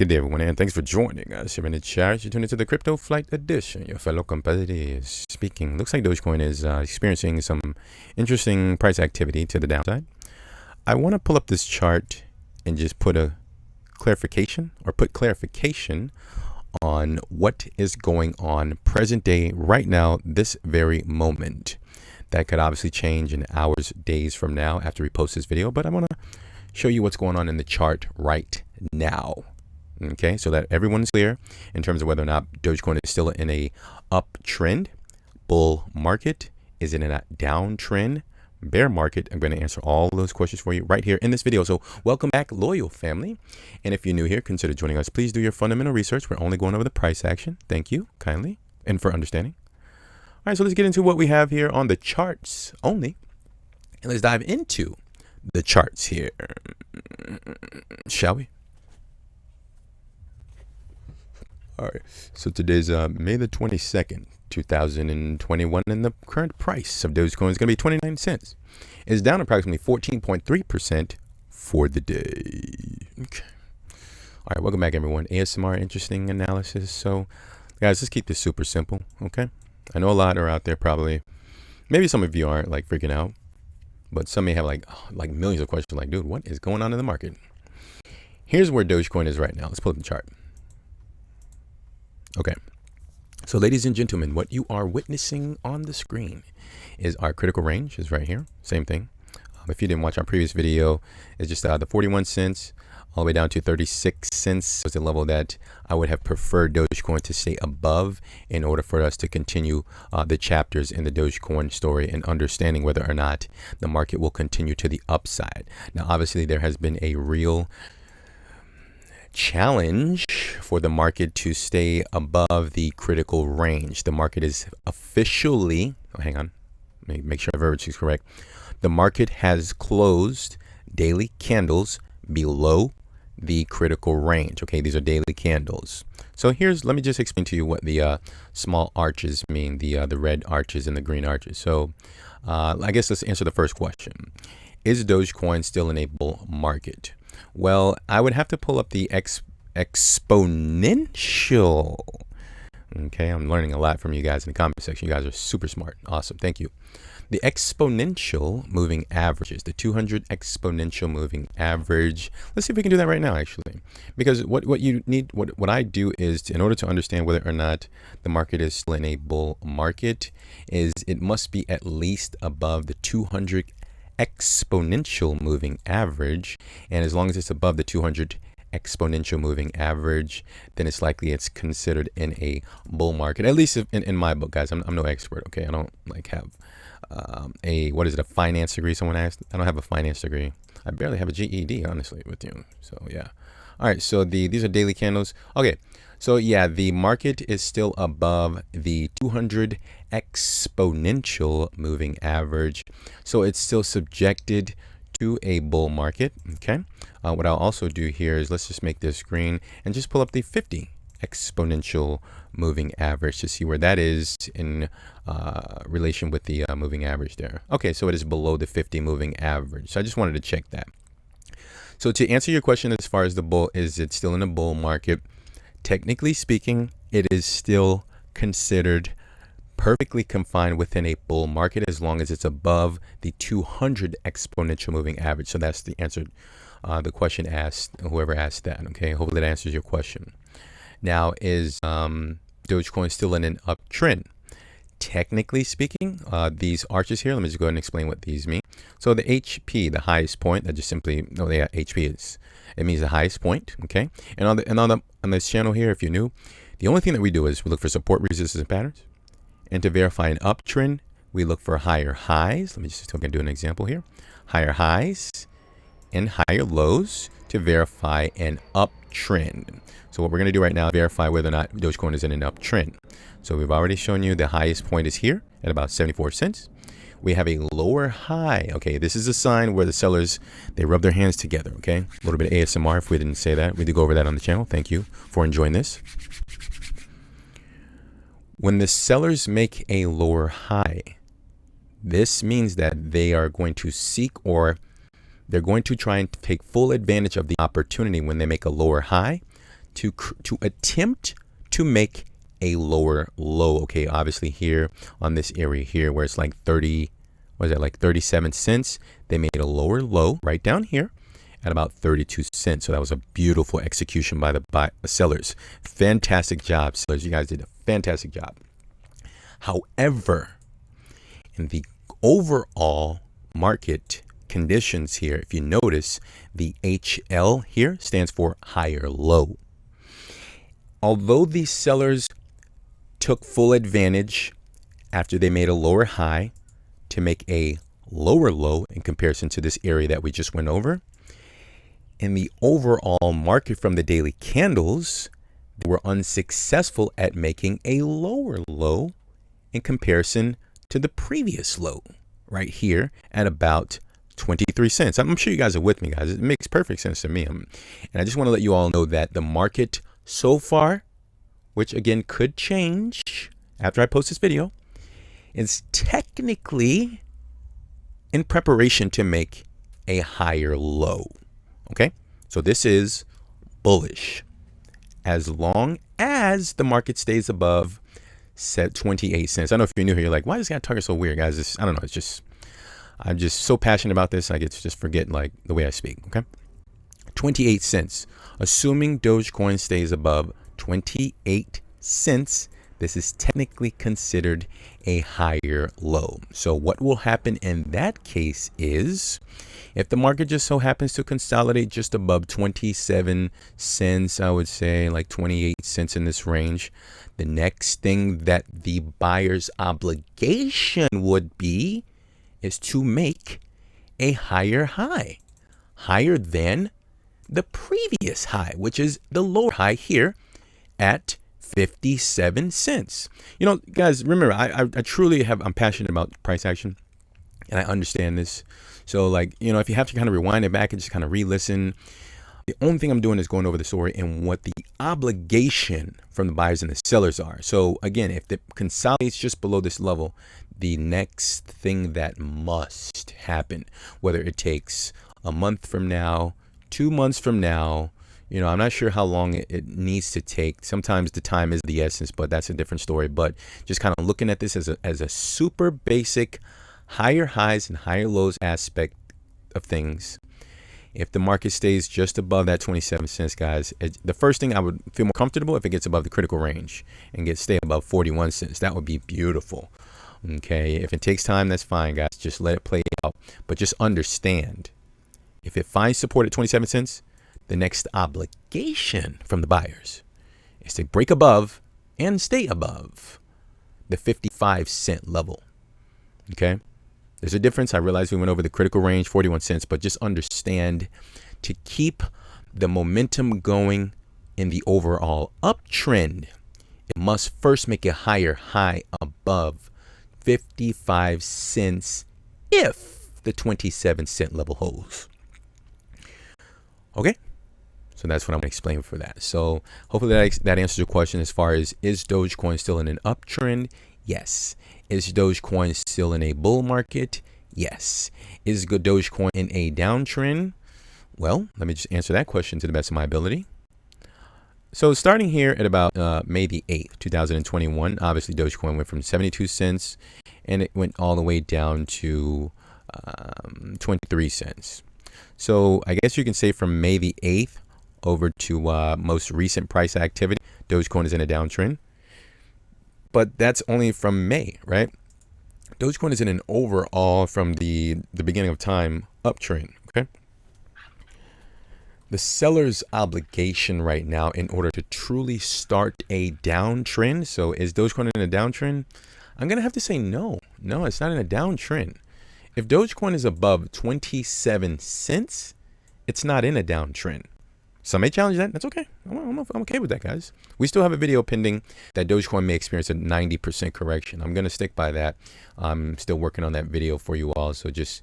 Good day, everyone, and thanks for joining us here in the chat. You're tuned into the Crypto Flight Edition. Your fellow competitor speaking. Looks like Dogecoin is experiencing some interesting price activity to the downside. I want to pull up this chart and just put clarification on what is going on present day right now, this very moment. That could obviously change in hours, days from now after we post this video, but I want to show you what's going on in the chart right now. Okay, so that everyone's clear in terms of whether or not Dogecoin is still in a uptrend, bull market, is it in a downtrend, bear market. I'm going to answer all those questions for you right here in this video. So welcome back, loyal family. And if you're new here, consider joining us. Please do your fundamental research. We're only going over the price action. Thank you kindly and for understanding. All right, so let's get into what we have here on the charts only. And let's dive into the charts here, shall we? All right, so today's May the 22nd, 2021, and the current price of Dogecoin is going to be 29 cents. It's down approximately 14.3% for the day. Okay. All right, welcome back, everyone. ASMR, interesting analysis. So, guys, let's keep this super simple, okay? I know a lot are out there probably. Maybe some of you aren't, like, freaking out. But some may have, like millions of questions, like, dude, what is going on in the market? Here's where Dogecoin is right now. Let's pull up the chart. Okay, so ladies and gentlemen, what you are witnessing on the screen is our critical range is right here. Same thing. If you didn't watch our previous video, it's just the 41 cents all the way down to 36 cents was the level that I would have preferred Dogecoin to stay above in order for us to continue the chapters in the Dogecoin story and understanding whether or not the market will continue to the upside. Now, obviously, there has been a real challenge for the market to stay above the critical range. The market is officially, hang on, let me make sure my verbiage is correct. The market has closed daily candles below the critical range. Okay, these are daily candles. So let me just explain to you what the small arches mean, the red arches and the green arches. So I guess let's answer the first question. Is Dogecoin still in a bull market? Well, I would have to pull up the exponential. Okay, I'm learning a lot from you guys in the comment section. You guys are super smart. Awesome. Thank you. The exponential moving averages, the 200 exponential moving average. Let's see if we can do that right now, actually. Because what you need, what I do is, in order to understand whether or not the market is still in a bull market, is it must be at least above the 200 exponential moving average, and as long as it's above the 200 exponential moving average, then it's likely it's considered in a bull market, at least in my book, guys. I'm no expert, okay? I don't have a finance degree. Someone asked. I don't have a finance degree. I barely have a GED, honestly, with you. So yeah. All right, so these are daily candles. Okay, so yeah, the market is still above the 200 exponential moving average. So it's still subjected to a bull market, okay? What I'll also do here is let's just make this green and just pull up the 50 exponential moving average to see where that is in relation with the moving average there. Okay, so it is below the 50 moving average. So I just wanted to check that. So to answer your question as far as the bull, is it still in a bull market? Technically speaking, it is still considered perfectly confined within a bull market as long as it's above the 200 exponential moving average. So that's the answer, the question asked, whoever asked that, okay? Hopefully that answers your question. Now, is Dogecoin still in an uptrend? Technically speaking, these arches here, let me just go ahead and explain what these mean. So the HP, the highest point, that just simply, HP is, it means the highest point, okay? And on this channel here, if you're new, the only thing that we do is we look for support, resistance, and patterns. And to verify an uptrend, we look for higher highs. Let me just do an example here. Higher highs and higher lows to verify an uptrend. So what we're going to do right now is verify whether or not Dogecoin is in an uptrend. So we've already shown you the highest point is here at about 74 cents. We have a lower high. Okay, this is a sign where the sellers, they rub their hands together, okay? A little bit of ASMR if we didn't say that. We did go over that on the channel. Thank you for enjoying this. When the sellers make a lower high, this means that they are going to seek, or they're going to try and take full advantage of the opportunity when they make a lower high to attempt to make a lower low. Okay, obviously here on this area here where it's like 37 cents, they made a lower low right down here at about 32 cents. So that was a beautiful execution by the sellers. Fantastic job, sellers. You guys did a fantastic job. However, in the overall market conditions here, if you notice, the HL here stands for higher low. Although these sellers took full advantage after they made a lower high to make a lower low in comparison to this area that we just went over, in the overall market from the daily candles, they were unsuccessful at making a lower low in comparison to the previous low right here at about 23 cents. I'm sure you guys are with me, guys. It makes perfect sense to me. And I just want to let you all know that the market so far, which again could change after I post this video, is technically in preparation to make a higher low. Okay, so this is bullish as long as the market stays above 28 cents. I know if you're new here, you're like, why does that target so weird, guys? I don't know. It's just, I'm just so passionate about this. I get to just forget like the way I speak. Okay, 28 cents. Assuming Dogecoin stays above 28 cents, this is technically considered a higher low. So what will happen in that case is, if the market just so happens to consolidate just above 27 cents, I would say like 28 cents in this range, the next thing that the buyer's obligation would be is to make a higher high, higher than the previous high, which is the lower high here at 57 cents. You know, guys, remember, I truly I'm passionate about price action, and I understand this. So like, you know, if you have to kind of rewind it back and just kind of re-listen, the only thing I'm doing is going over the story and what the obligation from the buyers and the sellers are. So again, if it consolidates just below this level, the next thing that must happen, whether it takes a month from now, 2 months from now, you know, I'm not sure how long it needs to take. Sometimes the time is the essence, but that's a different story. But just kind of looking at this as a super basic higher highs and higher lows aspect of things. If the market stays just above that 27 cents, guys, the first thing I would feel more comfortable if it gets above the critical range and stay above 41 cents. That would be beautiful. Okay, if it takes time, that's fine, guys. Just let it play out. But just understand, if it finds support at 27 cents, the next obligation from the buyers is to break above and stay above the 55 cent level. Okay, there's a difference. I realize we went over the critical range, 41 cents, but just understand, to keep the momentum going in the overall uptrend, it must first make a higher high above 55 cents if the 27 cent level holds. Okay, so that's what I'm going to explain for that. So hopefully that answers your question as far as, is Dogecoin still in an uptrend? Yes. Is Dogecoin still in a bull market? Yes. Is Dogecoin in a downtrend? Well, let me just answer that question to the best of my ability. So starting here at about May the 8th, 2021, obviously Dogecoin went from 72 cents and it went all the way down to 23 cents. So I guess you can say from May the 8th over to most recent price activity, Dogecoin is in a downtrend. But that's only from May, right? Dogecoin is in an overall, from the beginning of time, uptrend, okay? The seller's obligation right now in order to truly start a downtrend. So is Dogecoin in a downtrend? I'm going to have to say no. No, it's not in a downtrend. If Dogecoin is above 27 cents, it's not in a downtrend. Some may challenge that. That's okay. I'm okay with that, guys. We still have a video pending that Dogecoin may experience a 90% correction. I'm going to stick by that. I'm still working on that video for you all. So just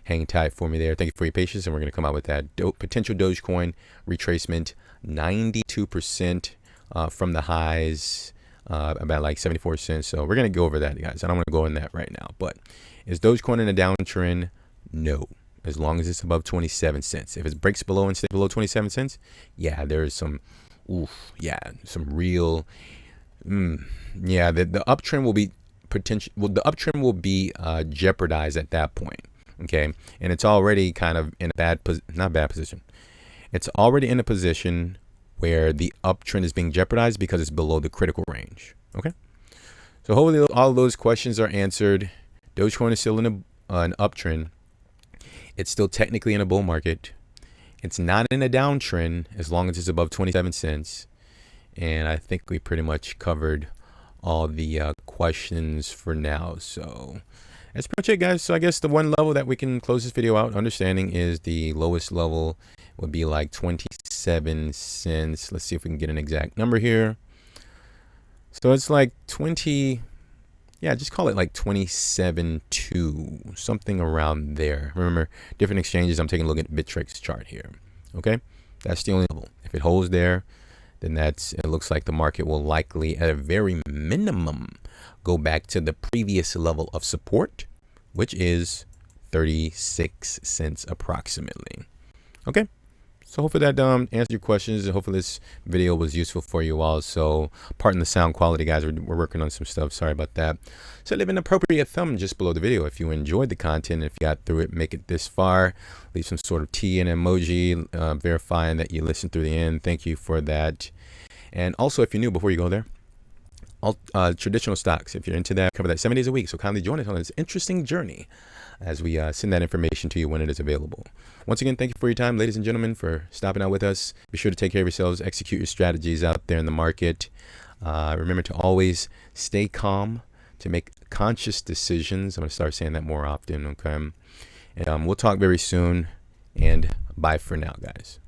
hang tight for me there. Thank you for your patience. And we're going to come out with that potential Dogecoin retracement, 92% from the highs, about like 74 cents. So we're going to go over that, guys. I don't want to go in that right now. But is Dogecoin in a downtrend? No. As long as it's above 27 cents. If it breaks below and stays below 27 cents, yeah, there is some Oof, yeah, some real, yeah, the uptrend will be potential. Well, the uptrend will be jeopardized at that point. Okay, and it's already kind of in a not bad position. It's already in a position where the uptrend is being jeopardized because it's below the critical range. Okay, so hopefully all of those questions are answered. Dogecoin is still in an uptrend. It's still technically in a bull market. It's not in a downtrend as long as it's above 27 cents. And I think we pretty much covered all the questions for now. So that's pretty much it, guys. So I guess the one level that we can close this video out understanding is the lowest level would be like 27 cents. Let's see if we can get an exact number here. So it's like 20, yeah, just call it like 27.2, something around there. Remember, different exchanges. I'm taking a look at Bittrex chart here. Okay, that's the only level. If it holds there, then it looks like the market will likely, at a very minimum, go back to the previous level of support, which is 36 cents approximately. Okay. So hopefully that answered your questions, and hopefully this video was useful for you all. So pardon the sound quality, guys. We're working on some stuff. Sorry about that. So leave an appropriate thumb just below the video if you enjoyed the content. If you got through it, make it this far. Leave some sort of T and emoji verifying that you listened through the end. Thank you for that. And also, if you're new, before you go there, all traditional stocks, if you're into that, cover that 7 days a week. So kindly join us on this interesting journey as we send that information to you when it is available. Once again, thank you for your time, ladies and gentlemen, for stopping out with us. Be sure to take care of yourselves, execute your strategies out there in the market. Remember to always stay calm, to make conscious decisions. I'm going to start saying that more often, okay? And we'll talk very soon, and bye for now, guys.